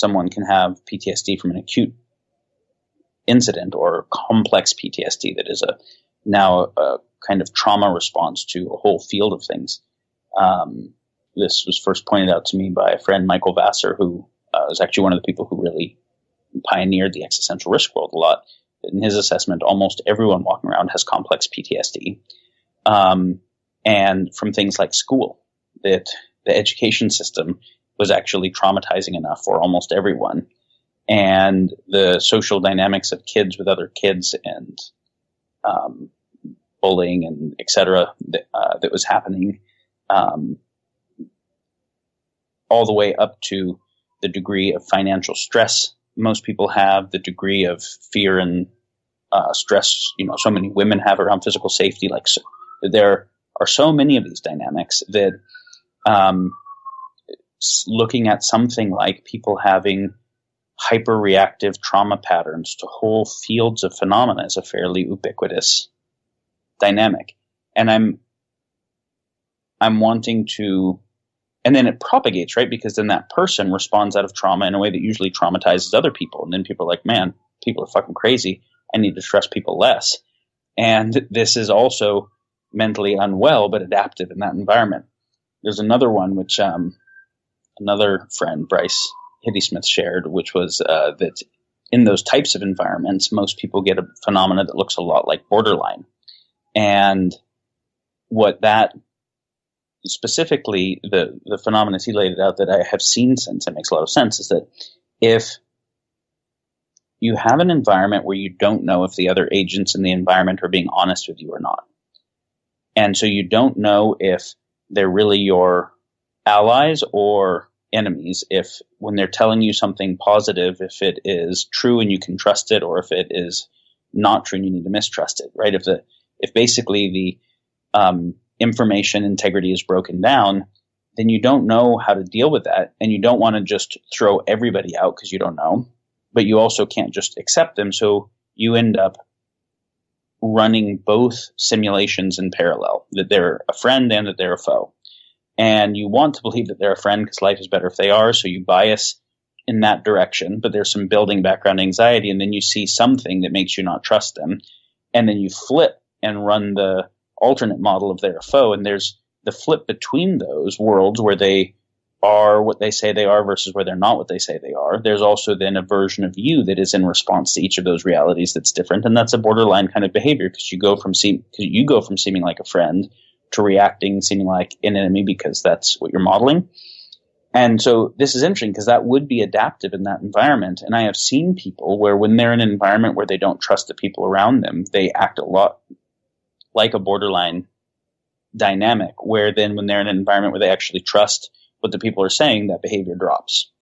someone can have PTSD from an acute incident or complex PTSD that is now a kind of trauma response to a whole field of things. This was first pointed out to me by a friend, Michael Vassar, who was actually one of the people who really pioneered the existential risk world a lot. In his assessment, almost everyone walking around has complex PTSD. And from things like school, that the education system was actually traumatizing enough for almost everyone. And the social dynamics of kids with other kids and bullying and et cetera that was happening, all the way up to the degree of financial stress most people have, the degree of fear and stress, so many women have around physical safety. Like, so, there are so many of these dynamics that looking at something like people having hyper-reactive trauma patterns to whole fields of phenomena is a fairly ubiquitous dynamic. And I'm wanting to, and then it propagates, right? Because then that person responds out of trauma in a way that usually traumatizes other people. And then people are like, man, people are fucking crazy. I need to trust people less. And this is also mentally unwell, but adaptive in that environment. There's another one, which another friend, Bryce Hiddysmith, shared, which was that in those types of environments, most people get a phenomena that looks a lot like borderline. And what that specifically, the phenomena he laid it out that I have seen since, it makes a lot of sense, is that if you have an environment where you don't know if the other agents in the environment are being honest with you or not, and so you don't know if they're really your allies or enemies, if when they're telling you something positive, if it is true and you can trust it, or if it is not true and you need to mistrust it, right? If basically the information integrity is broken down, then you don't know how to deal with that, and you don't want to just throw everybody out because you don't know, but you also can't just accept them, so you end up running both simulations in parallel, that they're a friend and that they're a foe. And you want to believe that they're a friend because life is better if they are, so you bias in that direction, but there's some building background anxiety, and then you see something that makes you not trust them, and then you flip and run the alternate model of they're a foe, and there's the flip between those worlds where they are what they say they are versus where they're not what they say they are. There's also then a version of you that is in response to each of those realities that's different, and that's a borderline kind of behavior, because you go from seeming like a friend to reacting seeming like an enemy because that's what you're modeling. And so this is interesting because that would be adaptive in that environment. And I have seen people where when they're in an environment where they don't trust the people around them, they act a lot like a borderline dynamic, where then when they're in an environment where they actually trust what the people are saying, that behavior drops.